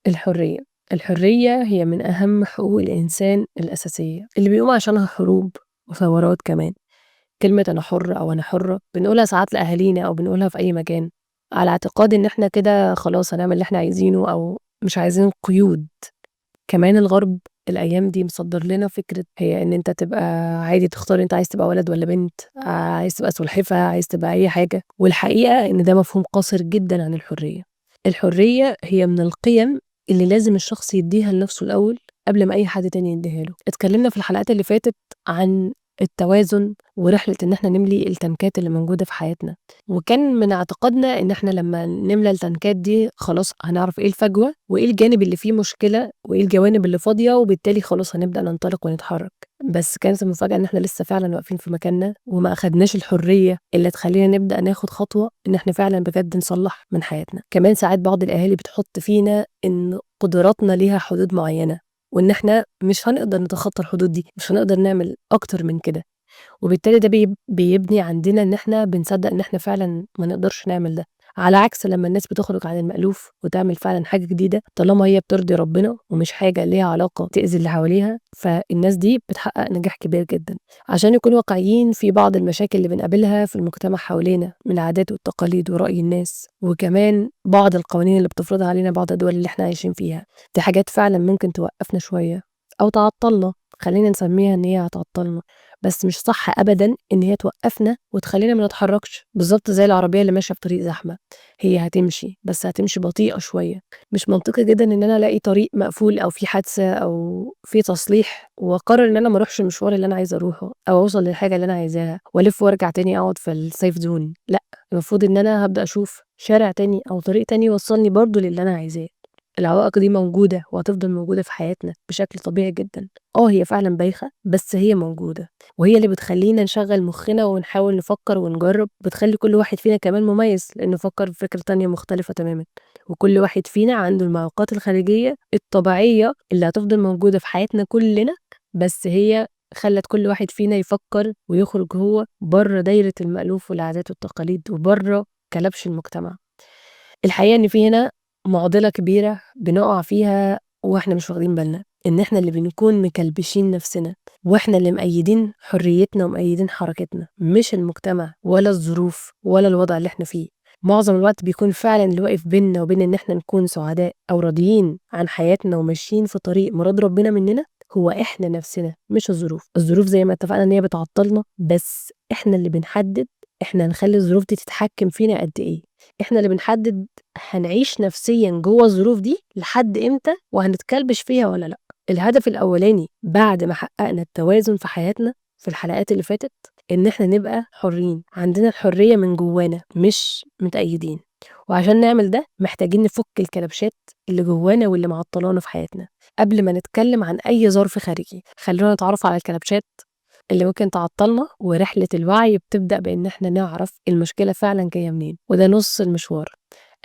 الحرية. الحرية هي من أهم حقوق الإنسان الأساسية اللي بيقوم عشانها حروب وثورات كمان. كلمة أنا حر أو أنا حرة بنقولها ساعات لأهالينا أو بنقولها في أي مكان على اعتقاد إن إحنا كده خلاص هنعمل اللي إحنا عايزينه أو مش عايزين قيود. كمان الغرب الأيام دي مصدر لنا فكرة هي إن أنت تبقى عادي تختار أنت عايز تبقى ولد ولا بنت، عايز تبقى سلحفة، عايز تبقى أي حاجة، والحقيقة إن ده مفهوم قاصر جدا عن الحرية. الحرية هي من القيم اللي لازم الشخص يديها لنفسه الأول قبل ما أي حد تاني يديها له. اتكلمنا في الحلقات اللي فاتت عن التوازن ورحلة إن إحنا نملي التنكات اللي موجودة في حياتنا، وكان من اعتقادنا إن إحنا لما نملى التنكات دي خلاص هنعرف إيه الفجوة وإيه الجانب اللي فيه مشكلة وإيه الجوانب اللي فاضية، وبالتالي خلاص هنبدأ ننطلق ونتحرك. بس كانت المفاجأة إن إحنا لسه فعلا واقفين في مكاننا وما أخدناش الحرية اللي تخلينا نبدأ ناخد خطوة إن إحنا فعلا بجد نصلح من حياتنا. كمان ساعات بعض الأهالي بتحط فينا إن قدراتنا ليها حدود معينة وإن إحنا مش هنقدر نتخطى الحدود دي، مش هنقدر نعمل أكتر من كده، وبالتالي ده بيبني عندنا إن إحنا بنصدق إن إحنا فعلا ما نقدرش نعمل ده. على عكس لما الناس بتخرج عن المألوف وتعمل فعلا حاجة جديدة طالما هي بترضي ربنا ومش حاجة ليها علاقة تأذي اللي حواليها، فالناس دي بتحقق نجاح كبير جدا. عشان نكون واقعيين في بعض المشاكل اللي بنقابلها في المجتمع حوالينا من العادات والتقاليد ورأي الناس، وكمان بعض القوانين اللي بتفرضها علينا بعض الدول اللي احنا عايشين فيها، دي حاجات فعلا ممكن توقفنا شوية أو تعطلنا. خلينا نسميها إن هي هتعطلنا، بس مش صح أبدا إن هي توقفنا وتخلينا ما نتحركش. بالظبط زي العربية اللي ماشية في طريق زحمة، هي هتمشي بس هتمشي بطيئة شوية. مش منطقي جدا إن أنا ألاقي طريق مقفول أو في حادثة أو في تصليح وأقرر إن أنا ما أروحش المشوار اللي أنا عايزة أروحه أو أوصل للحاجة اللي أنا عايزاها وألف وأرجع تاني أقعد في السيف زون. لأ، المفروض إن أنا هبدأ أشوف شارع تاني أو طريق تاني يوصلني برضو للي أنا عايزاه. العوائق دي موجودة وهتفضل موجودة في حياتنا بشكل طبيعي جدا. هي فعلا بايخة بس هي موجودة، وهي اللي بتخلينا نشغل مخنا ونحاول نفكر ونجرب، بتخلي كل واحد فينا كمان مميز لأنه فكر بفكرة تانية مختلفة تماما. وكل واحد فينا عنده المعوقات الخارجية الطبيعية اللي هتفضل موجودة في حياتنا كلنا، بس هي خلت كل واحد فينا يفكر ويخرج هو بره دايرة المألوف والعادات والتقاليد وبره كلبش المجتمع. الحقيقة إن في هنا معضلة كبيرة بنقع فيها واحنا مش واخدين بالنا، إن احنا اللي بنكون مكلبشين نفسنا واحنا اللي مقيدين حريتنا ومقيدين حركتنا، مش المجتمع ولا الظروف ولا الوضع اللي احنا فيه. معظم الوقت بيكون فعلا اللي واقف بيننا وبين ان احنا نكون سعداء او راضيين عن حياتنا وماشيين في طريق مراد ربنا مننا هو احنا نفسنا مش الظروف. الظروف زي ما اتفقنا ان هي بتعطلنا، بس احنا اللي بنحدد احنا هنخلي الظروف دي تتحكم فينا قد ايه. احنا اللي بنحدد هنعيش نفسيا جوه الظروف دي لحد امتى وهنتكلبش فيها ولا لا. الهدف الاولاني بعد ما حققنا التوازن في حياتنا في الحلقات اللي فاتت ان احنا نبقى حرين، عندنا الحرية من جوانا مش متأيدين. وعشان نعمل ده محتاجين نفك الكلبشات اللي جوانا واللي معطلانا في حياتنا. قبل ما نتكلم عن اي ظرف خارجي خلونا نتعرف على الكلبشات اللي ممكن تعطلنا، ورحلة الوعي بتبدأ بإن احنا نعرف المشكلة فعلا جاية منين، وده نص المشوار.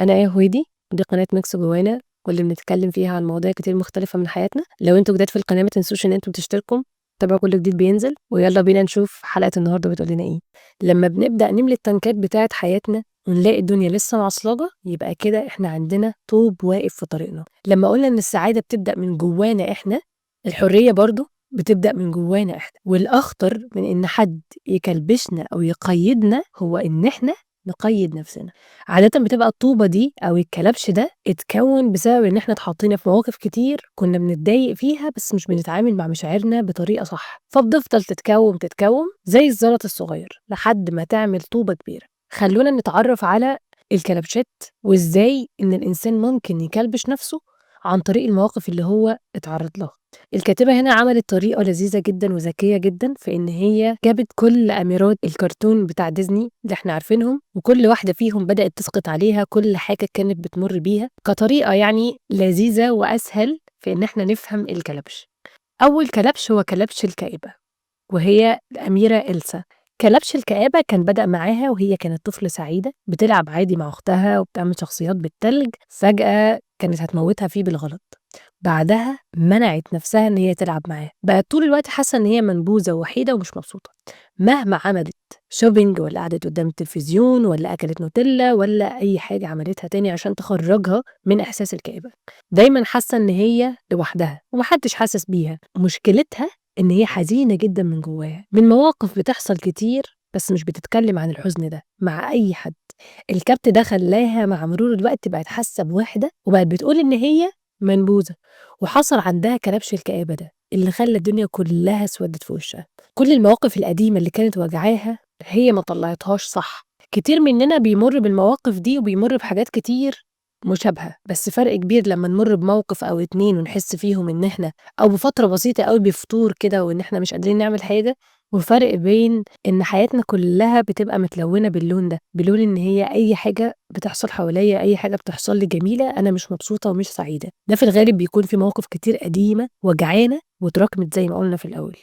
أنا إيه هويدي، ودي قناة ميكس جوانا واللي بنتكلم فيها عن مواضيع كتير مختلفة من حياتنا. لو انتوا جداد في القناة ما تنسوش إن انتوا تشتركوا تابعوا كل جديد بينزل، ويلا بينا نشوف حلقة النهاردة بتقول لنا إيه. لما بنبدأ نملي التنكات بتاعت حياتنا ونلاقي الدنيا لسه معصلجة يبقى كده احنا عندنا طوب واقف في طريقنا. لما قلنا إن السعادة بتبدأ من جوانا احنا، الحرية برضو بتبدأ من جوانا احنا. والأخطر من إن حد يكلبشنا أو يقيدنا هو إن احنا نقيد نفسنا. عادة بتبقى الطوبة دي أو الكلبش ده اتكون بسبب إن احنا اتحطينا في مواقف كتير كنا بنتضايق فيها بس مش بنتعامل مع مشاعرنا بطريقة صح، فبتفضل تتكوم زي الزلط الصغير لحد ما تعمل طوبة كبيرة. خلونا نتعرف على الكلبشات وإزاي إن الإنسان ممكن يكلبش نفسه عن طريق المواقف اللي هو اتعرض لها. الكاتبة هنا عملت طريقة لذيذة جدا وذكية جدا في إن هي جابت كل أميرات الكرتون بتاع ديزني اللي احنا عارفينهم، وكل واحدة فيهم بدأت تسقط عليها كل حاجة كانت بتمر بيها كطريقة يعني لذيذة وأسهل في إن احنا نفهم الكلبش. أول كلبش هو كلبش الكآبة، وهي الأميرة إلسا. كلبش الكآبة كان بدأ معاها وهي كانت طفلة سعيدة بتلعب عادي مع أختها وبتعمل شخصيات بالتلج. فجأة كانت هتموتها فيه بالغلط. بعدها منعت نفسها إن هي تلعب معاه، بقت طول الوقت حاسة إن هي منبوذة ووحيدة ومش مبسوطة، مهما عملت shopping والّا قعدت قدام التلفزيون والّا أكلت نوتيلا والّا أي حاجة عملتها تاني عشان تخرّجها من إحساس الكآبة. دايمًا حاسة إن هي لوحدها وما حدش حاسس بيها، مشكلتها إن هي حزينة جدًا من جواها، من مواقف بتحصل كتير بس مش بتتكلم عن الحزن ده مع أي حد. الكبت ده خلّاها مع مرور الوقت بقت حاسة بوحدة وبقت بتقول إن هي منبوذة، وحصل عندها كلبش الكآبة ده اللي خلّى الدنيا كلّها اسودت في وشها. كل المواقف القديمة اللي كانت واجعاها هي ما طلّعتهاش صح. كتير مننا بيمُر بالمواقف دي وبيمُر بحاجات كتير مشابهة، بس فرق كبير لمّا نمُر بموقف أو 2 ونحس فيهم إن إحنا أو بفترة بسيطة أوي بفتور كده وإن إحنا مش قادرين نعمل حاجة، وفرق بين إن حياتنا كلّها بتبقى متلوّنة باللون ده، بلون إن هي أي حاجة بتحصل حواليّا، أي حاجة بتحصل لي جميلة، أنا مش مبسوطة ومش سعيدة. ده في الغالب بيكون في مواقف كتير قديمة وجعانا واتراكمت زي ما قُلنا في الأول.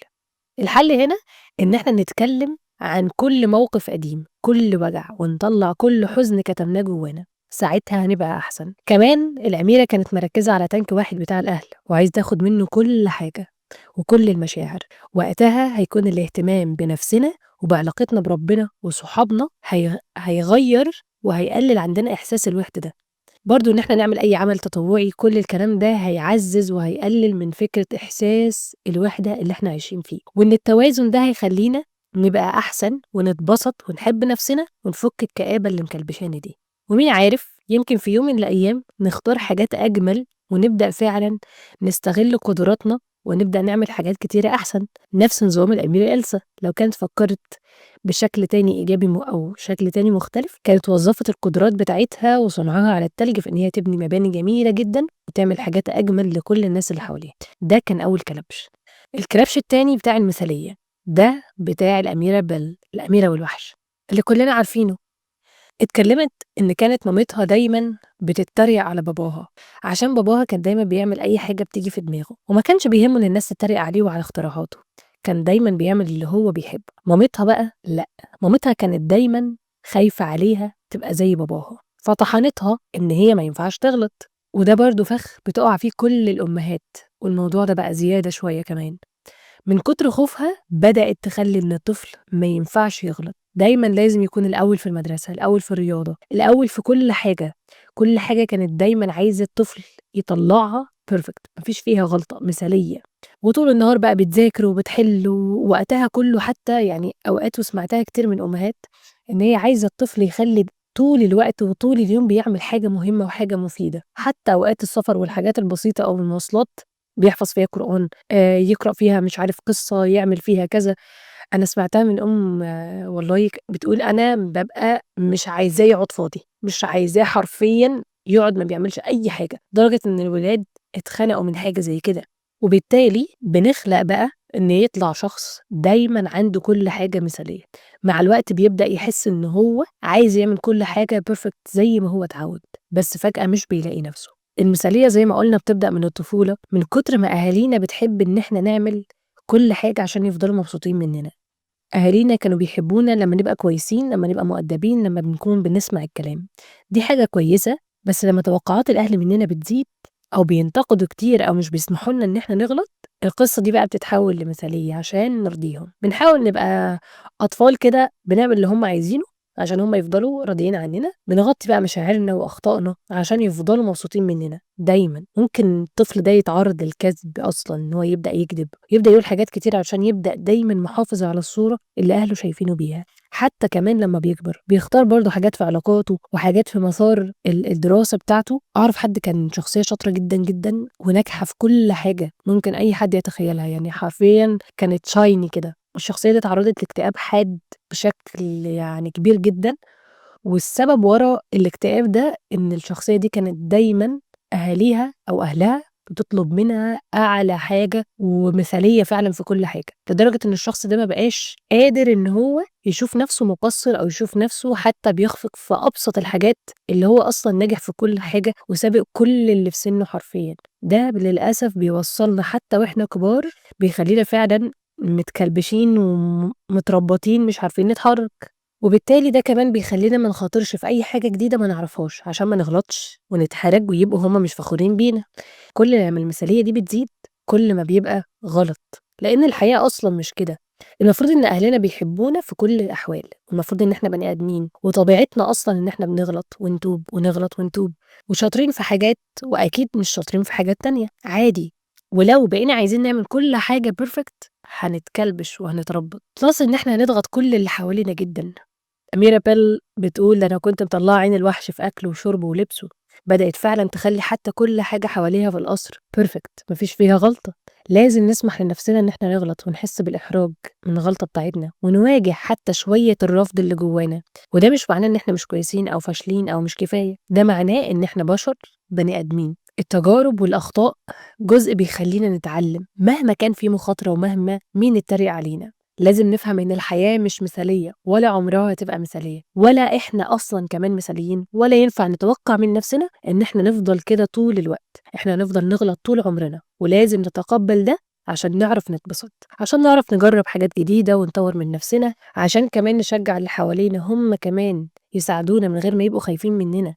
الحل هنا إن إحنا نتكلّم عن كل موقف قديم، كل وجع، ونطلّع كل حزن كتمناه جوانا، ساعتها هنبقى أحسن. كمان الأميرة كانت مركّزة على تانك واحد بتاع الأهل وعايزة تاخد منّه كل حاجة وكل المشاعر، وقتها هيكون الاهتمام بنفسنا وبعلاقتنا بربنا وصحابنا هيغيّر وهيقلل عندنا إحساس الوحدة ده. برضه إن إحنا نعمل أي عمل تطوعي، كل الكلام ده هيعزّز وهيقلل من فكرة إحساس الوحدة اللي إحنا عايشين فيه، وإن التوازن ده هيخلّينا نبقى أحسن ونتبسط ونحب نفسنا ونفُك الكآبة اللي مكلبشانا دي. ومين عارف يمكن في يوم من الأيام نختار حاجات أجمل ونبدأ فعلًا نستغل قدراتنا ونبدأ نعمل حاجات كتيرة أحسن، نفس نظام الأميرة إلسا لو كانت فكّرت بشكل تاني إيجابي أو شكل تاني مختلف، كانت وظّفت القدرات بتاعتها وصنعها على التلج في إن هي تبني مباني جميلة جدًا وتعمل حاجات أجمل لكل الناس اللي حواليها. ده كان أول كلبش. الكلبش التاني بتاع المثالية، ده بتاع الأميرة بيل، الأميرة والوحش، اللي كلنا عارفينه. اتكلمت إن كانت مامتها دايمًا بتتريق على باباها، عشان باباها كان دايمًا بيعمل أي حاجة بتيجي في دماغه، وما كانش بيهمه إن الناس تتريق عليه وعلى اختراعاته، كان دايمًا بيعمل اللي هو بيحبه. مامتها بقى لأ، مامتها كانت دايمًا خايفة عليها تبقى زي باباها، فطحنتها إن هي ما ينفعش تغلط، وده برضه فخ بتقع فيه كل الأمهات، والموضوع ده بقى زيادة شوية كمان. من كتر خوفها بدأت تخلّي إن الطفل ما ينفعش يغلط، دايمًا لازم يكون الأول في المدرسة، الأول في الرياضة، الأول في كل حاجة، كل حاجة كانت دايمًا عايزة الطفل يطلّعها perfect ما فيش فيها غلطة، مثالية، وطول النهار بقى بتذاكر وبتحل ووقتها كله حتى يعني أوقات وسمعتها كتير من أمهات إن هي عايزة الطفل يخلّي طول الوقت وطول اليوم بيعمل حاجة مهمة وحاجة مفيدة، حتى أوقات السفر والحاجات البسيطة أو المواصلات بيحفظ فيها قرآن. يقرأ فيها مش عارف قصة، يعمل فيها كذا. أنا سمعتها من والله بتقول أنا بابقى مش عايزاه يقعد فاضي، مش عايزاه حرفيًا يقعد ما بيعملش أي حاجة، لدرجة إن الولاد اتخنقوا من حاجة زي كده، وبالتالي بنخلق بقى إن يطلع شخص دايمًا عنده كل حاجة مثالية، مع الوقت بيبدأ يحس إن هو عايز يعمل كل حاجة perfect زي ما هو اتعود، بس فجأة مش بيلاقي نفسه. المثالية زي ما قُلنا بتبدأ من الطفولة، من كتر ما أهالينا بتحب إن إحنا نعمل كل حاجة عشان يفضلوا مبسوطين مننا. أهالينا كانوا بيحبونا لمّا نبقى كويسين، لمّا نبقى مؤدّبين، لمّا بنكون بنسمع الكلام. دي حاجة كويسة، بس لمّا توقعات الأهل مننا بتزيد أو بينتقدوا كتير أو مش بيسمحوا لنا إن إحنا نغلط، القصة دي بقى بتتحول لمثالية عشان نرضيهم. بنحاول نبقى أطفال كده بنعمل اللي هم عايزينه عشان هم يفضلوا راضيين عننا، بنغطي بقى مشاعرنا وأخطائنا عشان يفضلوا مبسوطين مننا دايمًا. ممكن الطفل ده يتعرّض للكذب أصلًا، إن هو يبدأ يكدب، يبدأ يقول حاجات كتير عشان يبدأ دايمًا محافظ على الصورة اللي أهله شايفينه بيها. حتى كمان لمّا بيكبر، بيختار برضه حاجات في علاقاته وحاجات في مسار الدراسة بتاعته. أعرف حد كان شخصية شاطرة جدًا، جدًا وناجحة في كل حاجة ممكن أي حد يتخيلها، يعني حرفيًا كانت shiny كده، والشخصية دي اتعرّضت لاكتئاب حاد بشكل يعني كبير جدًا، والسبب ورا الاكتئاب ده إن الشخصية دي كانت دايمًا أهاليها أو أهلها بتطلب منها أعلى حاجة ومثالية فعلًا في كل حاجة، لدرجة إن الشخص ده ما بقاش قادر إن هو يشوف نفسه مقصّر أو يشوف نفسه حتى بيخفق في أبسط الحاجات، اللي هو أصلًا ناجح في كل حاجة وسابق كل اللي في سنّه حرفيًا. ده للأسف بيوصّلنا حتى وإحنا كبار، بيخلّينا فعلًا متكلبشين ومتربّطين مش عارفين نتحرّك. وبالتالي ده كمان بيخلّينا ما نخاطرش في أي حاجة جديدة ما نعرفهاش، عشان ما نغلطش ونتحرج ويبقوا هُم مش فخورين بينا. كل ما المثالية دي بتزيد، كل ما بيبقى غلط، لإن الحياة أصلًا مش كده. المفروض إن أهلنا بيحبونا في كل الأحوال، والمفروض إن إحنا بني آدمين، وطبيعتنا أصلًا إن إحنا بنغلط ونتوب، ونغلط ونتوب، وشاطرين في حاجات وأكيد مش شاطرين في حاجات تانية، عادي. ولو بقينا عايزين نعمل كل حاجة perfect هنتكلبش وهنتربط، plus إن إحنا هنضغط كل اللي حوالينا جدًا. أميرة بيل بتقول: "ده أنا كنت مطلّعة عين الوحش في أكله وشربه ولبسه." بدأت فعلًا تخلّي حتى كل حاجة حواليها في القصر perfect ما فيش فيها غلطة. لازم نسمح لنفسنا إن إحنا نغلط ونحس بالإحراج من الغلطة بتاعتنا، ونواجه حتى شوية الرفض اللي جوانا. وده مش معناه إن إحنا مش كويسين أو فاشلين أو مش كفاية، ده معناه إن إحنا بشر، بني آدمين. التجارب والأخطاء جزء بيخلّينا نتعلم، مهما كان في مخاطرة ومهما مين اتريق علينا. لازم نفهم إن الحياة مش مثالية، ولا عمرها هتبقى مثالية، ولا إحنا أصلًا كمان مثاليين، ولا ينفع نتوقع من نفسنا إن إحنا نفضل كده طول الوقت. إحنا هنفضل نغلط طول عمرنا، ولازم نتقبل ده عشان نعرف نتبسط، عشان نعرف نجرب حاجات جديدة ونطور من نفسنا، عشان كمان نشجع اللي حوالينا هم كمان يساعدونا من غير ما يبقوا خايفين مننا.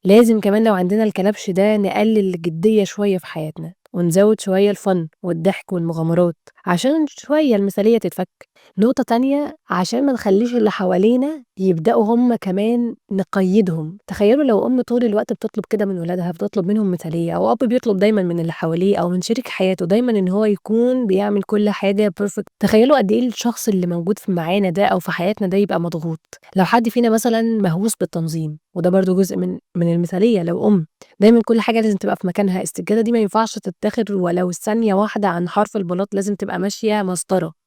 لازم كمان لو عندنا الكبش ده نقلل الجدية شوية في حياتنا، ونزود شوية الفن والضحك والمغامرات عشان شوية المثالية تتفك. نقطة تانية، عشان ما نخليش اللي حوالينا يبدأوا هم كمان نقيدهم. تخيلوا لو أم طول الوقت بتطلب كده من ولادها، بتطلب منهم مثالية، أو أب بيطلب دايما من اللي حواليه أو من شريك حياته دايما إن هو يكون بيعمل كل حاجة بيرفكت. تخيلوا قد إيه الشخص اللي موجود في معانا ده أو في حياتنا ده يبقى مضغوط. لو حد فينا مثلا مهووس بالتنظيم، وده برضو جزء من المثالية، لو أم دايمًا كل حاجة لازم تبقى في مكانها، السجادة دي ما ينفعش تتاخد ولو ثانية واحدة عن حرف البلاط، لازم تبقى ماشية مسطرة.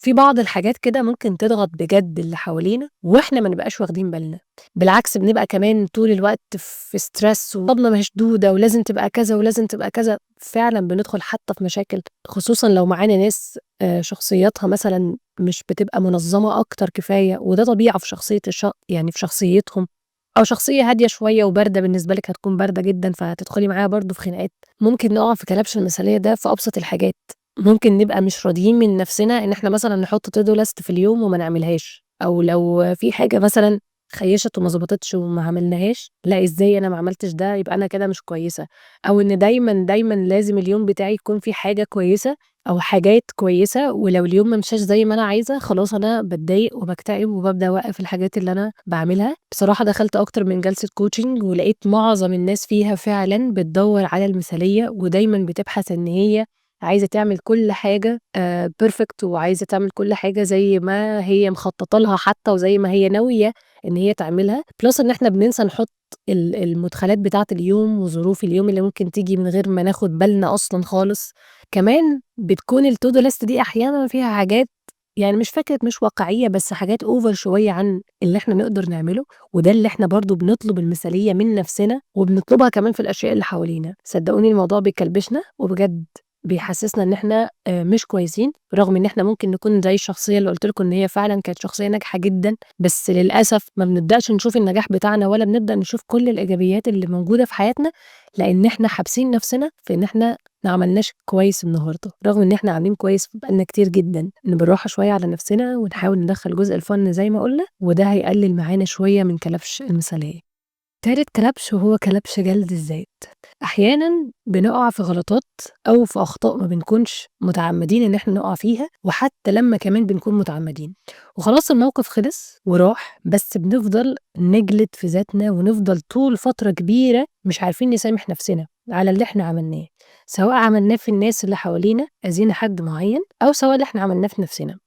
في بعض الحاجات كده ممكن تضغط بجد اللي حوالينا وإحنا ما نبقاش واخدين بالنا، بالعكس بنبقى كمان طول الوقت في stress وطاقتنا مشدودة ولازم تبقى كذا ولازم تبقى كذا. فعلًا بندخل حتى في مشاكل، خصوصًا لو معانا ناس شخصياتها مثلًا مش بتبقى منظمة أكتر كفاية، وده طبيعة في شخصية يعني في شخصيتهم، أو شخصية هادية شوية وباردة بالنسبة لِك هتكون باردة جدًا، فهتدخلي معاها برضه في خناقات. ممكن نقع في كلبش المثالية ده في أبسط الحاجات، ممكن نبقى مش راضيين من نفسنا إن إحنا مثلًا نحط to do list في اليوم وما نعملهاش، أو لو في حاجة مثلًا خيّشت وما ضبطتش وما عملناهاش، لأ إزاي أنا ما عملتش ده يبقى أنا كده مش كويسة، أو إن دايمًا، دايمًا لازم اليوم بتاعي يكون فيه حاجة كويسة أو حاجات كويسة، ولو اليوم ما مشاش زي ما أنا عايزة خلاص أنا باتضايق وباكتئب وبابدأ أوقّف الحاجات اللي أنا باعملها. بصراحة دخلت أكتر من جلسة coaching ولقيت معظم الناس فيها فعلًا بتدوّر على المثالية، ودايمًا بتبحث إن هي عايزة تعمل كل حاجة perfect، وعايزة تعمل كل حاجة زي ما هي مخططة لها حتى وزي ما هي ناوية إن هي تعملها، plus إن إحنا بننسى نحط المدخلات بتاعة اليوم وظروف اليوم اللي ممكن تيجي من غير ما ناخد بالنا أصلًا خالص. كمان بتكون الto do list دي أحيانًا فيها حاجات، يعني مش فكرة مش واقعية، بس حاجات over شوية عن اللي إحنا نقدر نعمله، وده اللي إحنا برضه بنطلب المثالية من نفسنا وبنطلبها كمان في الأشياء اللي حوالينا. صدقوني الموضوع بيكلبشنا وبجد بيحسسنا إن إحنا مش كويسين، رغم إن إحنا ممكن نكون زي الشخصية اللي قُلت لكم إن هي فعلًا كانت شخصية ناجحة جدًا، بس للأسف ما بنبدأش نشوف النجاح بتاعنا ولا بنبدأ نشوف كل الإيجابيات اللي موجودة في حياتنا، لإن إحنا حابسين نفسنا في إن إحنا ما عملناش كويس النهارده، رغم إن إحنا عاملين كويس بقى لنا كتير جدًا. بالراحة شوية على نفسنا ونحاول ندخّل جزء الfun زي ما قُلنا، وده هيقلل معانا شوية من كلبش المثالية. تالت كلبش وهو كلبش جلد الذات. أحيانًا بنقع في غلطات أو في أخطاء ما بنكونش متعمدين إن إحنا نقع فيها، وحتى لمّا كمان بنكون متعمدين، وخلاص الموقف خلص وراح، بس بنفضل نجلد في ذاتنا ونفضل طول فترة كبيرة مش عارفين نسامح نفسنا على اللي إحنا عملناه، سواء عملناه في الناس اللي حوالينا أذينا حد معين، أو سواء اللي إحنا عملناه في نفسنا.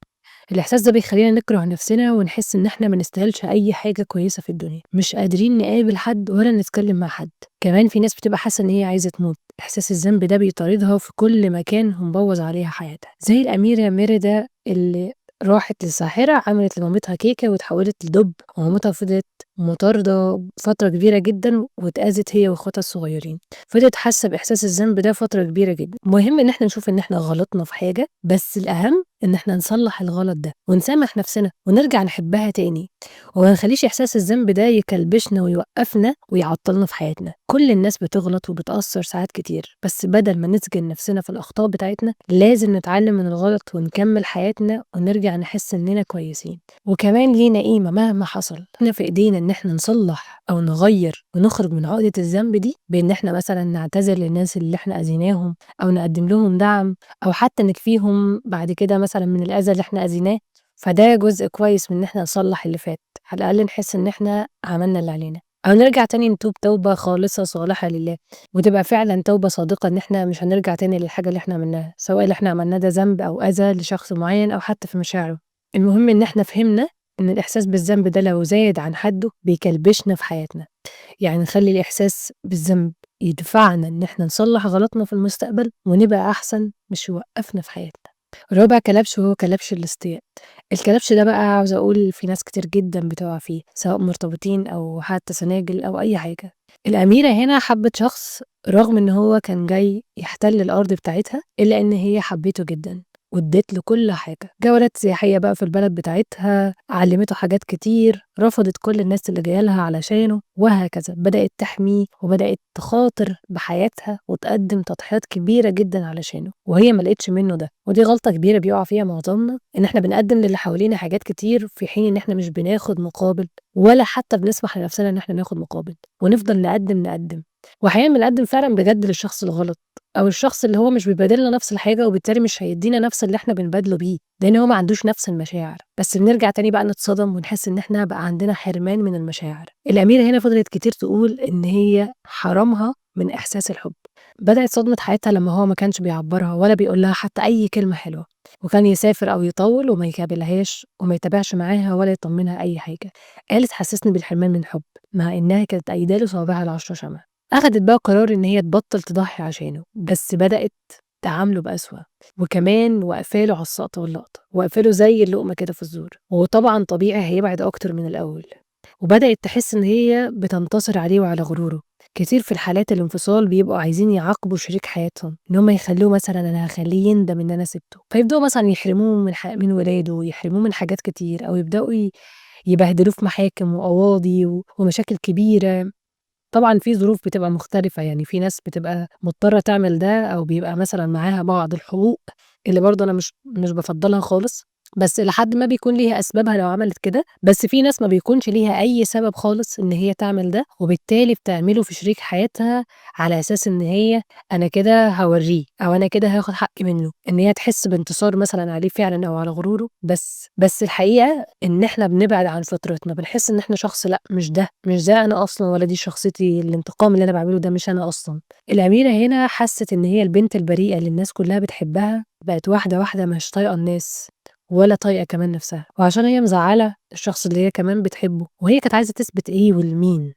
الإحساس ده بيخلّينا نكره نفسنا ونحس إن إحنا ما نستاهلش أي حاجة كويسة في الدنيا، مش قادرين نقابل حد ولا نتكلم مع حد. كمان في ناس بتبقى حاسة إن هي عايزة تموت، إحساس الذنب ده بيطاردها في كل مكان ومبوّظ عليها حياتها، زي الأميرة ميريدا اللي راحت للساحرة عملت لمامتها كيكة واتحولت لدب، ومامتها فضلت ومطاردة فترة كبيرة جدًا واتأذت هي واخواتها الصغيرين، فضلت حاسة بإحساس الذنب ده فترة كبيرة جدًا. مهم إن إحنا نشوف إن إحنا غلطنا في حاجة، بس الأهم إن إحنا نصلّح الغلط ده ونسامح نفسنا ونرجع نحبها تاني، وما نخلّيش إحساس الذنب ده يكلبشنا ويوقّفنا ويعطّلنا في حياتنا. كل الناس بتغلط وبتقصّر ساعات كتير، بس بدل ما نسجن نفسنا في الأخطاء بتاعتنا، لازم نتعلم من الغلط ونكمّل حياتنا ونرجع نحس إننا كويسين. وكمان لينا قيمة مهما حصل، إحنا في إيدينا إن إحنا نصلّح أو نغيّر ونخرج من عقدة الذنب دي بإن إحنا مثلًا نعتذر للناس اللي إحنا أذيناهم أو نقدّم لهم دعم أو حتى نكفيهم بعد كده مثلًا من الأذى اللي إحنا أذيناه، فده جزء كويس من إن إحنا نصلّح اللي فات، على الأقل نحس إن إحنا عملنا اللي علينا، أو نرجع تاني نتوب توبة خالصة صالحة لله، وتبقى فعلًا توبة صادقة إن إحنا مش هنرجع تاني للحاجة اللي إحنا عملناها، سواء اللي إحنا عملناه ده ذنب أو أذى لشخص معيّن أو حتى في مشاعره. المهم إن إحنا فهمنا إن الإحساس بالذنب ده لو زايد عن حدّه بيكلبشنا في حياتنا، يعني نخلّي الإحساس بالذنب يدفعنا إن إحنا نصلّح غلطنا في المستقبل ونبقى أحسن مش يوقّفنا في حياتنا. رابع كلبش وهو كلبش الاستياء. الكلبش ده بقى عاوزة أقول في ناس كتير جدًا بتقع فيه، سواء مرتبطين أو حتى سناجل أو أي حاجة. الأميرة هنا حبِّت شخص رغم إن هو كان جاي يحتل الأرض بتاعتها، إلا إن هي حبِّته جدًا وادّت له كل حاجة، جولات سياحية بقى في البلد بتاعتها، علّمته حاجات كتير، رفضت كل الناس اللي جاية لها علشانه وهكذا. بدأت تحميه وبدأت تخاطر بحياتها وتقدّم تضحيات كبيرة جدًا علشانه، وهي ما لقيتش منّه ده، ودي غلطة كبيرة بيُقع فيها معظمنا، إن إحنا بنقدّم للي حوالينا حاجات كتير في حين إن إحنا مش بناخد مقابل ولا حتى بنسمح لنفسنا إن إحنا ناخد مقابل، ونفضل نقدّم، نقدّم، وأحيانًا بنقدّم فعلًا بجد للشخص الغلط، أو الشخص اللي هو مش بيبادلنا نفس الحاجة وبالتالي مش هيدّينا نفس اللي إحنا بنبادله بيه، لإن هو ما عندوش نفس المشاعر، بس بنرجع تاني بقى نتصدم ونحس إن إحنا بقى عندنا حرمان من المشاعر. الأميرة هنا فضلت كتير تقول إن هي حرمها من إحساس الحب، بدأت صدمة حياتها لمّا هو ما كانش بيعبّرها ولا بيقول لها حتى أي كلمة حلوة، وكان يسافر أو يطوّل وما يقابلهاش وما يتابعش معاها ولا يطمنها أي حاجة. قالت حسسني بالحرمان من حب، مع إنها كانت قايلة له صوابعها ال10 شمع. أخدت بقى قرار إن هي تبطّل تضحّي عشانه، بس بدأت تعامله بقسوة، وكمان واقفة له على السقطة واللقطة، واقفة له زي اللقمة كده في الزور، وطبعًا طبيعي هيبعد أكتر من الأول، وبدأت تحس إن هي بتنتصر عليه وعلى غروره. كتير في الحالات الانفصال بيبقوا عايزين يعاقبوا شريك حياتهم، إن هم يخلّوه مثلًا أنا هاخلّيه يندم إن أنا سِبته، فيبدؤوا مثلًا يحرموه من ولاده، يحرموه من حاجات كتير، أو يبدؤوا يبهدلوه في محاكم وقواضي ومشاكل كبيرة. طبعًا في ظروف بتبقى مختلفة، يعني في ناس بتبقى مضطرة تعمل ده أو بيبقى مثلًا معاها بعض الحقوق اللي برضه أنا مش بافضّلها خالص، بس إلى حدٍ ما بيكون ليها أسبابها لو عملت كده، بس في ناس ما بيكونش ليها أي سبب خالص إن هي تعمل ده، وبالتالي بتعمله في شريك حياتها على أساس إن هي أنا كده هاورّيه أو أنا كده هاخد حقّي منّه، إن هي تحس بانتصار مثلًا عليه فعلًا أو على غروره، بس الحقيقة إن إحنا بنبعد عن فطرتنا، بنحس إن إحنا شخص لأ مش ده أنا أصلًا ولا دي شخصيتي، الانتقام اللي أنا باعمله ده مش أنا أصلًا. الأميرة هنا حست إن هي البنت البريئة اللي الناس كلّها بتحبها، بقت واحدة واحدة مش طايقة الناس ولا طايقة كمان نفسها، وعشان هي مزعّلة الشخص اللي هي كمان بتحبه، وهي كانت عايزة تثبت إيه ولمين.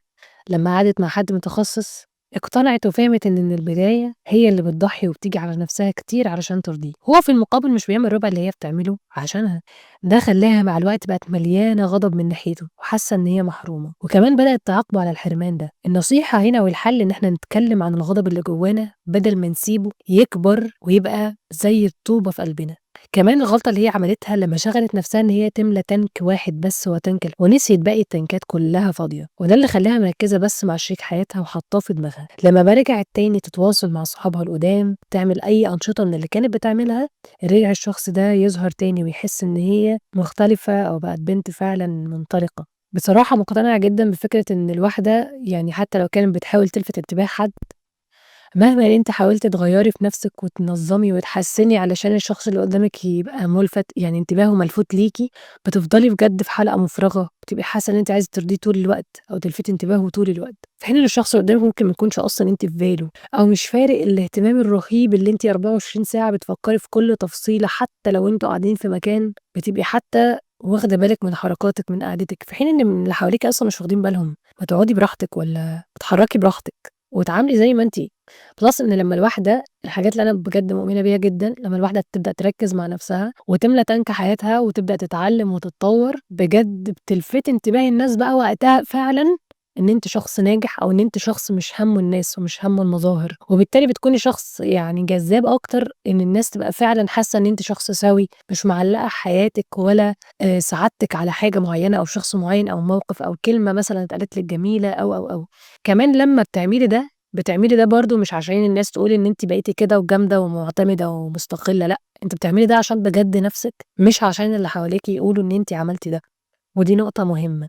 لمّا قعدت مع حد متخصص، اقتنعت وفهمت إن البداية هي اللي بتضحي وبتيجي على نفسها كتير علشان ترضيه، هو في المقابل مش بيعمل ربع اللي هي بتعمله عشانها. ده خلّاها مع الوقت بقت مليانة غضب من ناحيته، وحاسة إن هي محرومة، وكمان بدأت تعاقبه على الحرمان ده. النصيحة هنا والحل إن إحنا نتكلم عن الغضب اللي جوانا بدل ما نسيبه يكبر ويبقى زي الطوبة في قلبنا. كمان الغلطة اللي هي عملتها لمّا شغلت نفسها إن هي تملى تانك واحد بس هو تانك ونسيت باقي التانكات كلّها فاضية، وده اللي خلّاها مركّزة بس مع شريك حياتها وحاطاه في دماغها. لمّا بقى رجعت تاني تتواصل مع صحابها القدام، تعمل أي أنشطة من اللي كانت بتعملها، رجع الشخص ده يظهر تاني ويحس إن هي مختلفة أو بقت بنت فعلًا منطلقة. بصراحة مقتنعة جدًا بفكرة إن الواحدة يعني حتى لو كانت بتحاول تلفت انتباه حد، مهما أنتِ حاولتِ تغيّري في نَفْسِك وتنظّمي وتحسّني علشان الشخص اللي قدّامِك يبقى مُلفت يعني انتباهه ملفوت ليكِ، بتفضلي بجد في حلقة مفرغة، بتبقي حاسة إن أنتِ عايزة ترضيه طول الوقت أو تلفتي انتباهه طول الوقت، في حين إن الشخص اللي قدّامِك ممكن ما يكونش أصلًا أنتِ في باله أو مش فارق الاهتمام الرهيب اللي أنتِ 24 ساعة بتفكّري في كل تفصيلة، حتى لو أنتم قاعدين في مكان بتبقي حتى واخدة بالِك من حركاتِك، من قعدتِك، في حين إن اللي حواليكِ أصلًا مش واخدين بالهم. ما تقعدي براحتِك والّا اتحرّكي براحتِك واتعاملي زي ما أنتِ. plus إن لمّا الواحدة الحاجات اللي أنا بجد مؤمنة بيها جدًا، لمّا الواحدة تبدأ تركّز مع نفسها وتملى تانك حياتها وتبدأ تتعلم وتتطور، بجد بتلفتي انتباه الناس بقى وقتها فعلًا إن أنتِ شخص ناجح أو إن أنتِ شخص مش هَمّه الناس ومش هَمّه المظاهر، وبالتالي بتكوني شخص يعني جذاب أكتر إن الناس تبقى فعلًا حاسة إن أنتِ شخص سَوِي، مش معلّقة حياتِك ولا سعادتِك على حاجة معيّنة أو شخص معيّن أو موقف أو كلمة مثلًا اتقالت لِك جميلة أو. كمان لمّا بتعملي ده برضه مش عشان الناس تقول إن أنتِ بقيتِ كده وجامدة ومعتمدة ومستقلة، لأ، أنتِ بتعملي ده عشان بجد نَفْسِك، مش عشان اللي حواليكِ يقولوا إن أنتِ عملتِ ده، ودي نقطة مهمة.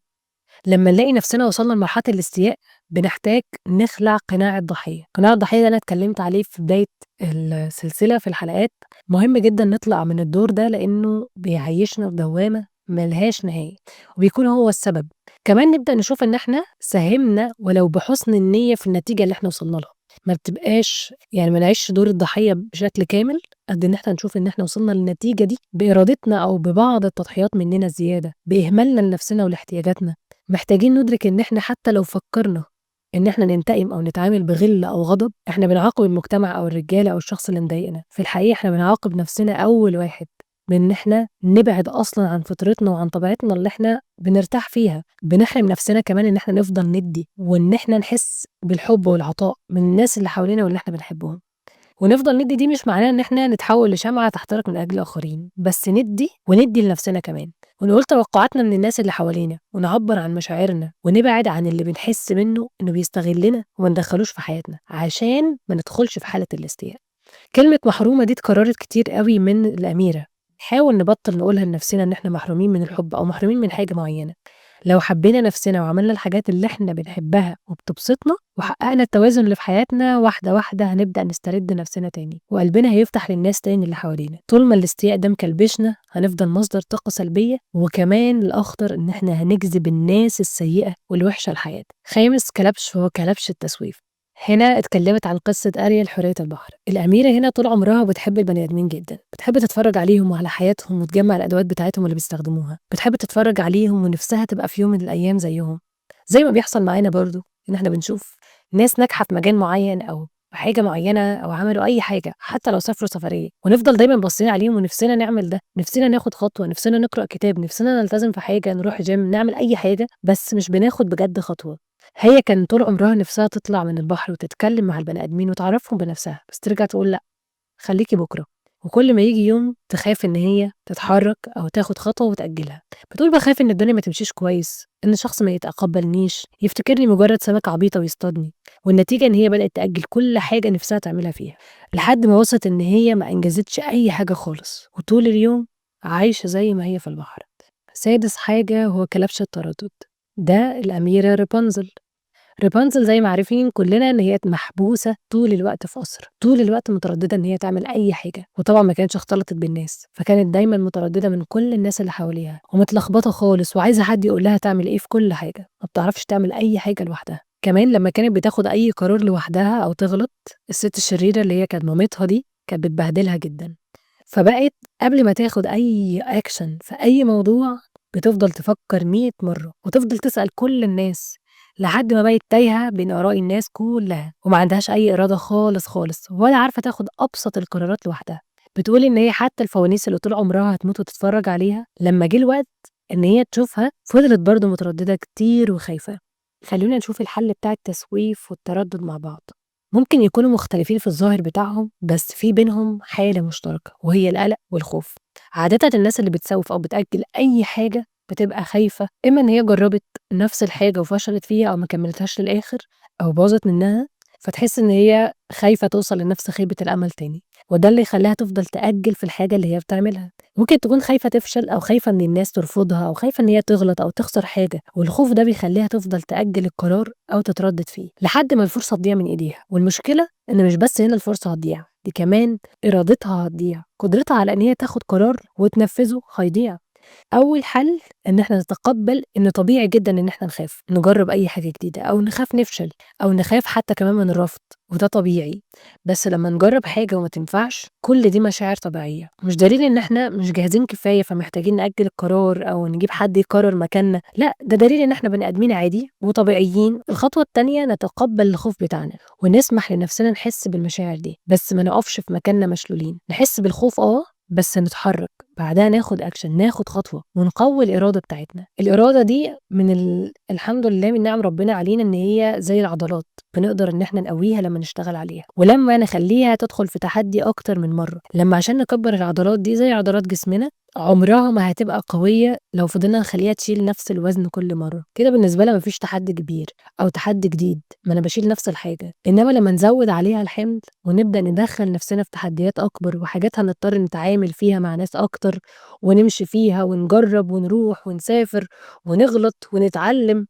لمّا نلاقي نَفْسنا وصلنا لمرحلة الاستياء، بنحتاج نخلع قناع الضحية. قناع الضحية ده أنا اتكلمت عليه في بداية السلسلة في الحلقات، مهم جدًا نطلع من الدور ده لإنه بيعيّشنا في دوّامة ما لهاش نهاية، وبيكون هو السبب. كمان نبدأ نشوف إن إحنا ساهمنا ولو بحُسن النية في النتيجة اللي إحنا وصلنا لها، ما بتبقاش يعني ما نعيشش دور الضحية بشكل كامل، قد إن إحنا نشوف إن إحنا وصلنا للنتيجة دي بإرادتنا أو ببعض التضحيات مننا الزيادة، بإهمالنا لنفسنا ولاحتياجاتنا. محتاجين ندرك إن إحنا حتى لو فكرنا إن إحنا ننتقم أو نتعامل بغِل أو غضب، إحنا بنعاقب المجتمع أو الرجالة أو الشخص اللي مضايقنا، في الحقيقة إحنا بنعاقب نفسنا أول واحد، بإن إحنا نبعد أصلًا عن فطرتنا وعن طبيعتنا اللي إحنا بنرتاح فيها، بنحرم نفسنا كمان إن إحنا نفضل ندّي، وإن إحنا نحس بالحب والعطاء من الناس اللي حوالينا واللي إحنا بنحبهم. ونفضل ندّي دي مش معناها إن إحنا نتحوّل لشمعة تحترق من أجل الآخرين، بس ندّي وندّي لنفسنا كمان، ونقول توقعاتنا من الناس اللي حوالينا، ونعبّر عن مشاعرنا، ونبعد عن اللي بنحس منّه إنه بيستغلنا وما ندخّلوش في حياتنا، عشان ما ندخلش في حالة الاستياء. كلمة محرومة دي اتكررت كتير أوي من الأميرة، نحاول نبطّل نقولها لنفسنا إن إحنا محرومين من الحب أو محرومين من حاجة معيّنة. لو حبينا نفسنا وعملنا الحاجات اللي إحنا بنحبها وبتبسطنا وحققنا التوازن اللي في حياتنا واحدة واحدة هنبدأ نسترد نفسنا تاني وقلبنا هيفتح للناس تاني اللي حوالينا. طول ما الاستياء ده مكلبشنا هنفضل مصدر طاقة سلبية، وكمان الأخطر إن إحنا هنجذب الناس السيئة والوحشة لحياتنا. خامس كلبش هو كلبش التسويف. هنا اتكلمت عن قصة أريل حورية البحر. الأميرة هنا طول عمرها بتحب البني آدمين جدا، بتحب تتفرج عليهم وعلى حياتهم وتجمع الأدوات بتاعتهم اللي بيستخدموها، بتحب تتفرج عليهم ونفسها تبقى في يوم من الأيام زيهم. زي ما بيحصل معانا برضو إن إحنا بنشوف ناس ناجحة في مجال معين أو في حاجة معينة أو عملوا أي حاجة حتى لو سافروا سفرية، ونفضل دايما باصين عليهم ونفسنا نعمل ده، نفسنا ناخد خطوة، نفسنا نقرأ كتاب، نفسنا نلتزم في حاجة، نروح جيم، نعمل أي حاجة، بس مش بناخد بجد خطوة. هي كان طول عمرها نفسها تطلع من البحر وتتكلم مع البني آدمين وتعرفهم بنفسها، بس ترجع تقول لأ، خليكي بكرة. وكل ما يجي يوم تخاف إن هي تتحرك أو تاخد خطوة وتأجلها، بتقول بخاف إن الدنيا ما تمشيش كويس، إن الشخص ما يتقبلنيش، يفتكرني مجرد سمكة عبيطة ويصطادني. والنتيجة إن هي بدأت تأجل كل حاجة نفسها تعملها فيها، لحد ما وصلت إن هي ما أنجزتش أي حاجة خالص، وطول اليوم عايشة زي ما هي في البحر. سادس حاجة هو كلبش التردد. ده الأميرة رابنزل. رابنزل زي ما عارفين كلنا إن هي محبوسة طول الوقت في قصر، طول الوقت مترددة إن هي تعمل أي حاجة، وطبعًا ما كانتش اختلطت بالناس، فكانت دايمًا مترددة من كل الناس اللي حواليها، ومتلخبطة خالص وعايزة حد يقول لها تعمل إيه في كل حاجة، ما بتعرفش تعمل أي حاجة لوحدها. كمان لما كانت بتاخد أي قرار لوحدها أو تغلط، الست الشريرة اللي هي كانت مامتها دي كانت بتبهدلها جدًا. فبقت قبل ما تاخد أي أكشن في أي موضوع بتفضل تفكر 100 مرة وتفضل تسأل كل الناس لحد ما بقت تايهة بين آراء الناس كلها، وما عندهاش أي إرادة خالص خالص ولا عارفة تاخد أبسط القرارات لوحدها. بتقول إن هي حتى الفوانيس اللي طول عمرها هتموت وتتفرج عليها لما جه الوقت إن هي تشوفها فضلت برضه مترددة كتير وخايفة. خلونا نشوف الحل بتاع التسويف والتردد مع بعض. ممكن يكونوا مختلفين في الظاهر بتاعهم، بس في بينهم حالة مشتركة وهي القلق والخوف. عادةً الناس اللي بتسوّف أو بتأجّل أي حاجة بتبقى خايفة، إما إن هي جرّبت نفس الحاجة وفشلت فيها أو ما كمّلتهاش للآخر أو باظت منّها، فتحس إن هي خايفة توصل لنفس خيبة الأمل تاني، وده اللي يخلّيها تفضل تأجّل في الحاجة اللي هي بتعملها. ممكن تكون خايفة تفشل أو خايفة إن الناس ترفضها أو خايفة إن هي تغلط أو تخسر حاجة، والخوف ده بيخلّيها تفضل تأجّل القرار أو تتردد فيه لحد ما الفرصة تضيع من إيديها. والمشكلة إن مش بس هنا الفرصة هتضيع، دي كمان إرادتها هتضيع، قدرتها على إن هي تاخد قرار وتنفّذه هيضيع. أول حل إن إحنا نتقبّل إن طبيعي جدًا إن إحنا نخاف، نجرّب أي حاجة جديدة أو نخاف نفشل أو نخاف حتى كمان من الرفض وده طبيعي، بس لمّا نجرّب حاجة وما تنفعش كل دي مشاعر طبيعية، مش دليل إن إحنا مش جاهزين كفاية فمحتاجين نأجّل القرار أو نجيب حد يقرر مكاننا، لأ ده دليل إن إحنا بني آدمين عادي وطبيعيين. الخطوة التانية نتقبّل الخوف بتاعنا ونسمح لنفسنا نحس بالمشاعر دي، بس ما نقفش في مكاننا مشلولين، نحس بالخوف بس نتحرك، بعدها ناخد action ناخد خطوة ونقوي الإرادة بتاعتنا. الإرادة دي من الحمد لله من نعم ربنا علينا إن هي زي العضلات، بنقدر إن إحنا نقويها لمّا نشتغل عليها، ولمّا نخلّيها تدخل في تحدي أكتر من مرّة، لمّا عشان نكبّر العضلات دي زي عضلات جسمنا، عمرها ما هتبقى قوية لو فضلنا نخلّيها تشيل نفس الوزن كل مرّة، كده بالنسبة لها ما فيش تحدي كبير أو تحدي جديد، ما أنا باشيل نفس الحاجة، إنما لمّا نزوّد عليها الحمل ونبدأ ندخّل نفسنا في تحديات أكبر وحاجات هنضطر نتعامل فيها مع ناس أكتر ونمشي فيها ونجرّب ونروح ونسافر ونغلط ونتعلّم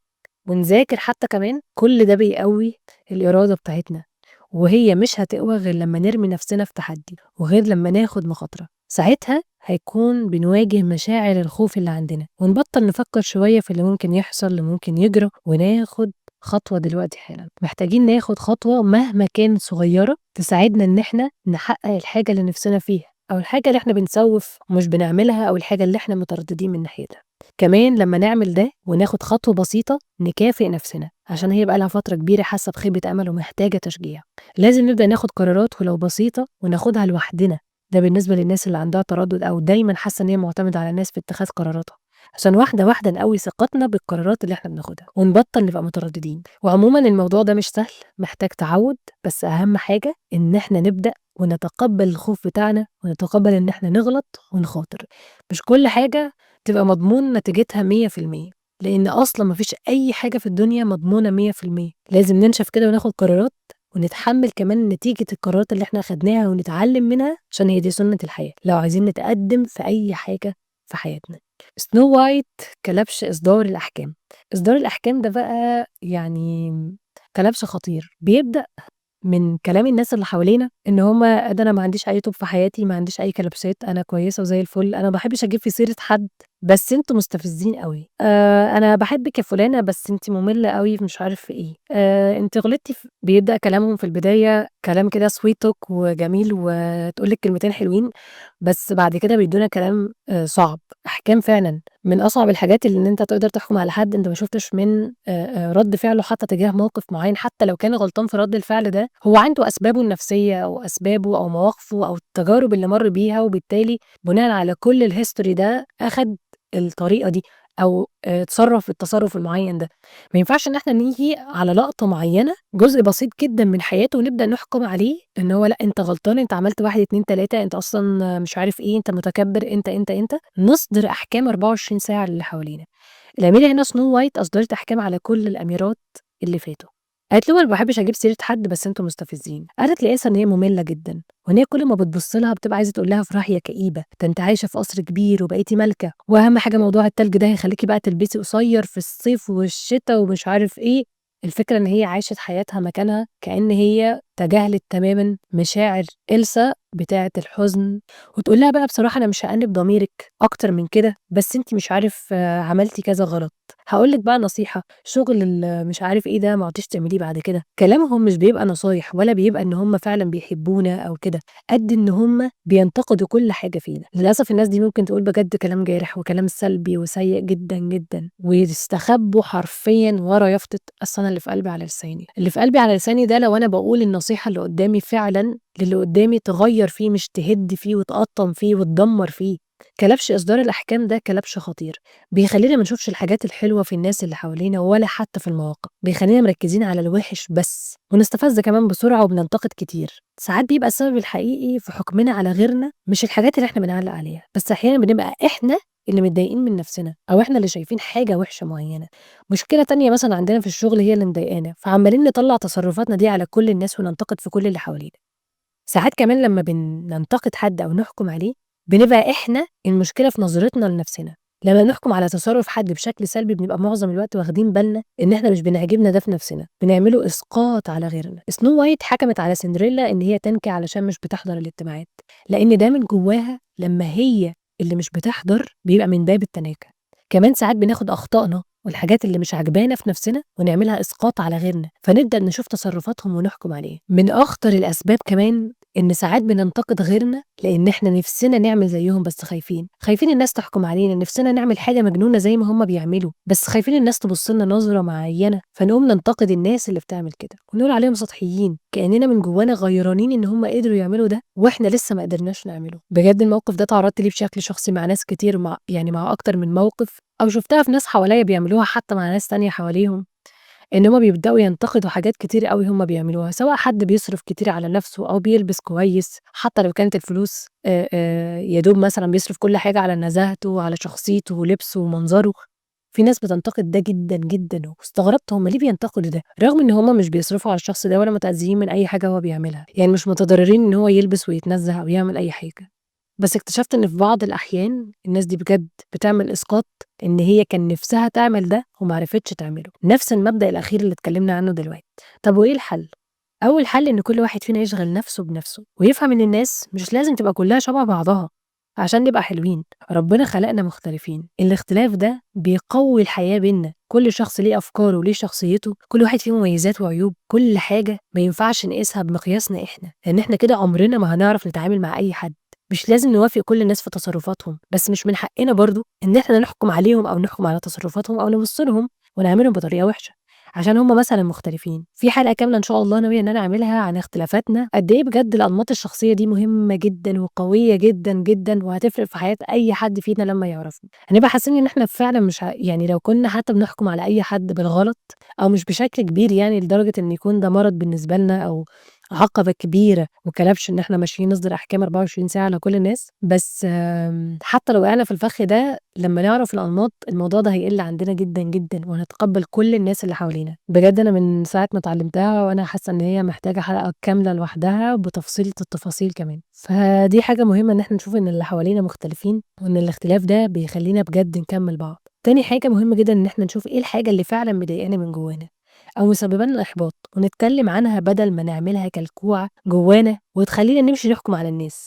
ونذاكر حتى كمان، كل ده بيقوّي الإرادة بتاعتنا، وهي مش هتقوى غير لمّا نرمي نفسنا في تحدي، وغير لمّا ناخد مخاطرة، ساعتها هيكون بنواجه مشاعر الخوف اللي عندنا، ونبطّل نفكّر شوية في اللي ممكن يحصل، اللي ممكن يجرى، وناخد خطوة دلوقتي حالًا. محتاجين ناخد خطوة مهما كانت صغيّرة تساعدنا إن إحنا نحقق الحاجة اللي نفسنا فيها، أو الحاجة اللي إحنا بنسوّف ومش بنعملها، أو الحاجة اللي إحنا مترددين من ناحيتها. كمان لمّا نعمل ده وناخد خطوة بسيطة نكافئ نفسنا، عشان هي بقى لها فترة كبيرة حاسة بخيبة أمل ومحتاجة تشجيع. لازم نبدأ ناخد قرارات ولو بسيطة وناخدها لوحدنا، ده بالنسبة للناس اللي عندها تردد أو دايمًا حاسة إن هي معتمدة على الناس في اتخاذ قراراتها، عشان واحدة واحدة نقوي ثقتنا بالقرارات اللي إحنا بناخدها ونبطل نبقى مترددين. وعمومًا الموضوع ده مش سهل، محتاج تعوّد، بس أهم حاجة إن إحنا نبدأ ونتقبل الخوف بتاعنا ونتقبل إن إحنا نغلط ونخاطر. مش كل حاجة تبقى مضمون نتيجتها 100%، لإن أصلًا ما فيش أي حاجة في الدنيا مضمونة 100%، لازم ننشف كده وناخد قرارات ونتحمّل كمان نتيجة القرارات اللي إحنا أخدناها ونتعلّم منها، عشان هي دي سُنّة الحياة، لو عايزين نتقدّم في أي حاجة في حياتنا. Snow White كلبش إصدار الأحكام. إصدار الأحكام ده بقى يعني كلبش خطير، بيبدأ من كلام الناس اللي حوالينا إن هُم ده أنا ما عنديش أي طوب في حياتي، ما عنديش أي كلبشات، أنا كويسة وزي الفل، أنا ما باحبش أجيب في سيرة حد، بس أنتم مستفزين أوي، أنا باحبِك يا فلانة بس أنتِ مُمِلّة أوي في مش عارف في إيه، أنتِ غلطتِ بيبدأ كلامهم في البداية كلام كده sweet talk وجميل وتقول لِك كلمتين حلوين، بس بعد كده بيدّونا كلام صعب، أحكام فعلًا من أصعب الحاجات اللي إن أنت تقدر تحكم على حد أنت ما شُفتش من رَد فعله حتى تجاه موقف معيّن، حتى لو كان غلطان في رَد الفعل ده، هو عنده أسبابه النفسية أو أسبابه أو مواقفه أو التجارب اللي مَر بيها، وبالتالي بناءً على كل الhistory ده أخد الطريقة دي أو اتصرّف التصرُّف المعيّن ده. ما ينفعش إن إحنا نيجي على لقطة معيّنة، جزء بسيط جدًا من حياته ونبدأ نحكم عليه إن هو لأ أنت غلطان، أنت عملت 1، 2، 3 أنت أصلًا مش عارف إيه، أنت متكبّر، أنت، نصدر أحكام 24 ساعة للي حوالينا. الأميرة هنا سنو وايت أصدرت أحكام على كل الأميرات اللي فاتوا. قالت لهم: "أنا ما باحبش أجيب سيرة حد بس أنتم مستفزين." قالت لإيسا إن هي مملة جدًا، وإن هي كل ما بتبُص لها بتبقى عايزة تقول لها افرحي يا كئيبة، ده أنتِ عايشة في قصر كبير وبقيتِ ملكة، وأهم حاجة موضوع التلج ده هيخلّيكِ بقى تلبسي قصير في الصيف والشتا ومش عارف إيه. الفكرة إن هي عاشت حياتها مكانها كأن هي تجاهلت تمامًا مشاعر إلسا بتاعة الحزن، وتقول لها بقى بصراحة أنا مش هأنِّب ضميرِك أكتر من كده، بس أنتِ مش عارف عملتِ كذا غلط. هاقول لِك بقى نصيحة، شغل مش عارف إيه ده ما عُدتيش تعمليه بعد كده. كلامهم مش بيبقى نصايح ولا بيبقى إن هم فعلًا بيحبونا أو كده، قد إن هم بينتقدوا كل حاجة فينا. للأسف الناس دي ممكن تقول بجد كلام جارح وكلام سلبي وسيء جدًا، جدًا، ويستخبوا حرفيًا ورا يافطة أصل أنا اللي في قلبي على لساني. اللي في قلبي على لساني ده لو أنا باقول النصيحة اللي قدّامي فعلًا للي قدّامي تغيّر فيه مش تهِد فيه وتقطّم فيه وتدمّر فيه. كلبش إصدار الأحكام ده كلبش خطير، بيخلّينا ما نشوفش الحاجات الحلوة في الناس اللي حوالينا ولا حتى في المواقف، بيخلّينا مركّزين على الوِحِش بس، ونستفز كمان بسرعة وبننتقد كتير. ساعات بيبقى السبب الحقيقي في حُكمنا على غيرنا مش الحاجات اللي إحنا بنعلّق عليها، بس أحيانًا بنبقى إحنا اللي متضايقين من نَفْسنا أو إحنا اللي شايفين حاجة وِحشة معيّنة. مشكلة تانية مثلًا عندنا في الشغل هي اللي مضايقانا، فعمّالين نطلّع تصرفاتنا دي على كل الناس وننتقد في كل اللي حوالينا. ساعات كمان لمّا بننتقد حد أو نحكم عليه، بنبقى إحنا المشكلة في نظرتنا لنفسنا، لمّا نحكم على تصرُّف حد بشكل سلبي بنبقى معظم الوقت واخدين بالنا إن إحنا مش بنعجبنا ده في نفسنا، بنعمله إسقاط على غيرنا. سنو وايت حكمت على سندريلا إن هي تنكي علشان مش بتحضر الاجتماعات، لإن ده من جواها لمّا هي اللي مش بتحضر بيبقى من باب التناكة. كمان ساعات بناخد أخطائنا والحاجات اللي مش عاجبانا في نفسنا ونعملها إسقاط على غيرنا، فنبدأ نشوف تصرفاتهم ونحكم عليه. من أخطر الأسباب كمان إن ساعات بننتقد غيرنا لإن إحنا نفسنا نعمل زيهم بس خايفين الناس تحكم علينا، نفسنا نعمل حاجة مجنونة زي ما هم بيعملوا، بس خايفين الناس تبص لنا نظرة معينة، فنقوم ننتقد الناس اللي بتعمل كده ونقول عليهم سطحيين، كأننا من جوانا غيرانين إن هم قدروا يعملوا ده وإحنا لسه ما قدرناش نعمله. بجد الموقف ده تعرضت ليه بشكل شخصي مع ناس كتير، مع أكتر من موقف، أو شُفتها في ناس حواليّا بيعملوها حتى مع ناس تانية حواليهم، إن هُم بيبدأوا ينتقدوا حاجات كتير أوي هُم بيعملوها، سواء حد بيصرف كتير على نَفْسه أو بيلبس كويس، حتى لو كانت الفلوس يا دوب مثلًا بيصرف كل حاجة على نزاهته وعلى شخصيته ولبسه ومنظره. في ناس بتنتقد ده جدًا، جدًا، واستغربت هُم ليه بينتقدوا ده؟ رغم إن هُم مش بيصرفوا على الشخص ده ولا متأذيين من أي حاجة هو بيعملها، يعني مش متضررين إن هو يلبس ويتنزه أو يعمل أي حاجة. بس اكتشفت إن في بعض الأحيان الناس دي بجد بتعمل إسقاط إن هي كان نفسها تعمل ده وما عرفتش تعمله، نفس المبدأ الأخير اللي اتكلمنا عنه دلوقتي. طب وإيه الحل؟ أول حل إن كل واحد فينا يشغل نفسه بنفسه ويفهم إن الناس مش لازم تبقى كلها شبه بعضها عشان نبقى حلوين. ربنا خلقنا مختلفين، الاختلاف ده بيقوي الحياة بينا، كل شخص ليه أفكاره وليه شخصيته، كل واحد فيه مميزات وعيوب، كل حاجة ما ينفعش نقيسها بمقياسنا إحنا، لأن إحنا كده عمرنا ما هنعرف نتعامل مع أي حد. مش لازم نوافق كل الناس في تصرفاتهم، بس مش من حقنا برضه إن إحنا نحكم عليهم أو نحكم على تصرفاتهم أو نبص لهم ونعاملهم بطريقة وحشة عشان هم مثلًا مختلفين. في حلقة كاملة إن شاء الله ناوية إن أنا أعملها عن اختلافاتنا، قد إيه بجد الأنماط الشخصية دي مهمة جدًا وقوية جدًا، جدًا، وهتفرق في حياة أي حد فينا لمّا يعرفها. هنبقى حاسين إن إحنا فعلًا مش يعني لو كنا حتى بنحكم على أي حد بالغلط أو مش بشكل كبير يعني لدرجة إن يكون ده مرض بالنسبة لنا أو عقبة كبيرة وكلبش إن إحنا ماشيين نصدر أحكام 24 ساعة على كل الناس، بس حتى لو وقعنا في الفخ ده لمّا نعرف الأنماط الموضوع ده هيقل عندنا جدًا، جدًا، وهنتقبل كل الناس اللي حوالينا. بجد أنا من ساعة ما اتعلمتها وأنا حاسة إن هي محتاجة حلقة كاملة لوحدها بتفصيلة التفاصيل كمان. فدي حاجة مهمة إن إحنا نشوف إن اللي حوالينا مختلفين، وإن الاختلاف ده بيخلّينا بجد نكمّل بعض. تاني حاجة مهمة جدًا إن إحنا نشوف إيه الحاجة اللي فعلًا مضايقانا من جوانا أو مسببة لنا إحباط، ونتكلم عنها بدل ما نعملها كلكوعة جوانا وتخلّينا نمشي نحكم على الناس.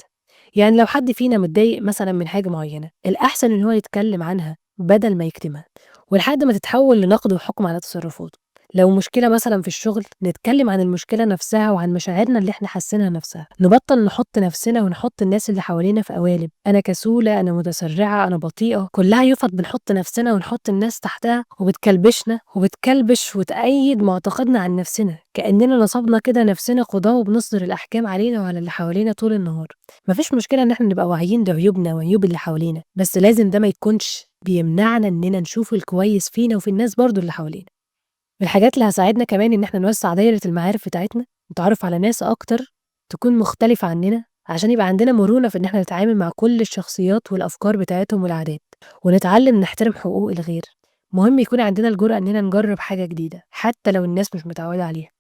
يعني لو حد فينا متضايق مثلًا من حاجة معينة، الأحسن إن هو يتكلم عنها بدل ما يكتمها، ولحد ما تتحول لنقد وحكم على تصرفاته. لو مشكلة مثلًا في الشغل، نتكلم عن المشكلة نفسها وعن مشاعرنا اللي إحنا حاسينها نفسها، نبطّل نحط نفسنا ونحط الناس اللي حوالينا في قوالب، أنا كسولة، أنا متسرعة، أنا بطيئة، كلها يُفط بنحط نفسنا ونحط الناس تحتها وبتكلبشنا وبتكلبش وتأيد معتقدنا عن نفسنا، كأننا نصبنا كده نفسنا قضاة وبنصدر الأحكام علينا وعلى اللي حوالينا طول النهار. ما فيش مشكلة إن إحنا نبقى واعيين بعيوبنا وعيوب اللي حوالينا، بس لازم ده ما يكونش بيمنعنا إننا نشوف الكويس فينا وفي الناس برضه اللي حوالينا. من الحاجات اللي هتساعدنا كمان إن إحنا نوسّع دايرة المعارف بتاعتنا، نتعرّف على ناس أكتر تكون مختلفة عننا، عشان يبقى عندنا مرونة في إن إحنا نتعامل مع كل الشخصيات والأفكار بتاعتهم والعادات، ونتعلم نحترم حقوق الغير. مهم يكون عندنا الجرأة إننا نجرّب حاجة جديدة، حتى لو الناس مش متعودة عليها.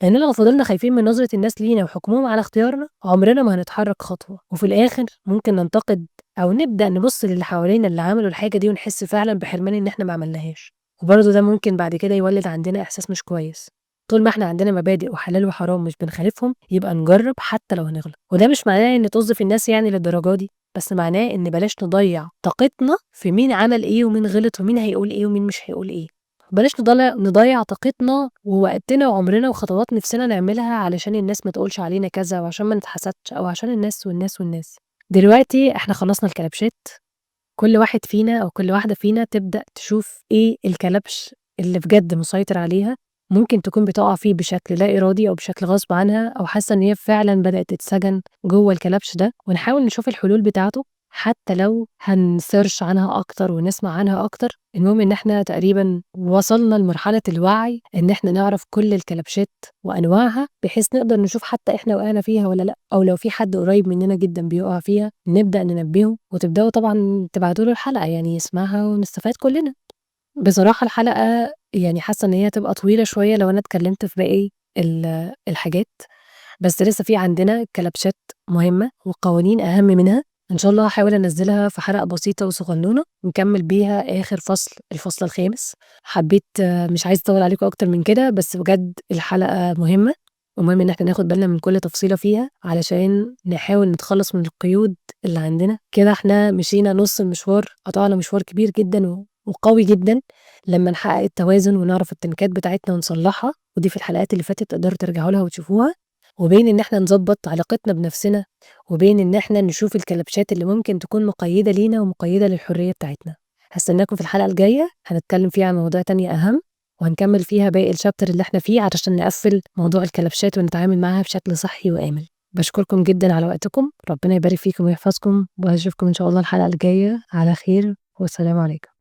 لأننا لو فضلنا خايفين من نظرة الناس لينا وحكمهم على اختيارنا، عمرنا ما هنتحرك خطوة، وفي الآخر ممكن ننتقد أو نبدأ نبُص للي حوالينا اللي عملوا الحاجة دي ونحس فعلًا بحرمان إن إحنا ما عملناهاش. وبرضه ده ممكن بعد كده يولِّد عندنا إحساس مش كويس. طول ما إحنا عندنا مبادئ وحلال وحرام مش بنخالفهم، يبقى نجرّب حتى لو هنغلط. وده مش معناه إن طز في الناس يعني للدرجة دي، بس معناه إن بلاش نضيّع طاقتنا في مين عمل إيه ومين غلط ومين هيقول إيه ومين مش هيقول إيه. بلاش نضيّع طاقتنا ووقتنا وعمرنا وخطوات نفسنا نعملها علشان الناس ما تقولش علينا كذا وعشان ما نتحسدش أو عشان الناس والناس والناس. دلوقتي إحنا خلّصنا الكلبشات، كل واحد فينا أو كل واحدة فينا تبدأ تشوف إيه الكلبش اللي بجد مسيطر عليها، ممكن تكون بتقع فيه بشكل لا إرادي أو بشكل غصب عنها أو حاسة إن هي فعلًا بدأت تتسجن جوّه الكلبش ده، ونحاول نشوف الحلول بتاعته حتى لو هنsearch عنها أكتر ونسمع عنها أكتر. المهم إن إحنا تقريبًا وصلنا لمرحلة الوعي إن إحنا نعرف كل الكلبشات وأنواعها، بحيث نقدر نشوف حتى إحنا وقعنا فيها والّا لأ، أو لو في حد قريب مننا جدًا بيقع فيها نبدأ ننبهه، وتبدأوا طبعًا تبعتوا له الحلقة يعني يسمعها ونستفاد كلنا. بصراحة الحلقة يعني حاسة إن هي هتبقى طويلة شوية لو أنا اتكلمت في باقي الحاجات، بس لسه في عندنا كلبشات مهمة وقوانين أهم منها، إن شاء الله هاحاول أنزّلها في حلقة بسيطة وصغنونة نكمّل بيها آخر فصل، الفصل الخامس. حبيت مش عايزة أطوّل عليكم أكتر من كده، بس بجد الحلقة مهمة، ومهم إن إحنا ناخد بالنا من كل تفصيلة فيها علشان نحاول نتخلّص من القيود اللي عندنا. كده إحنا مشينا نُص المشوار، قطعنا مشوار كبير جدًا وقوي جدًا لمّا نحقق التوازن ونعرف التنكات بتاعتنا ونصلّحها، ودي في الحلقات اللي فاتت تقدروا ترجعوا لها وتشوفوها، وبين إن إحنا نضبّط علاقتنا بنفسنا، وبين إن إحنا نشوف الكلبشات اللي ممكن تكون مقيّدة لينا ومقيّدة للحرية بتاعتنا. هاستناكم في الحلقة الجاية، هنتكلم فيها عن مواضيع تانية أهم، وهنكمّل فيها باقي الchapter اللي إحنا فيه علشان نقفّل موضوع الكلبشات ونتعامل معاها بشكل صحّي وآمن. باشكركم جدًا على وقتكم، ربنا يبارك فيكم ويحفظكم، وهاشوفكم إن شاء الله الحلقة الجاية على خير، والسلام عليكم.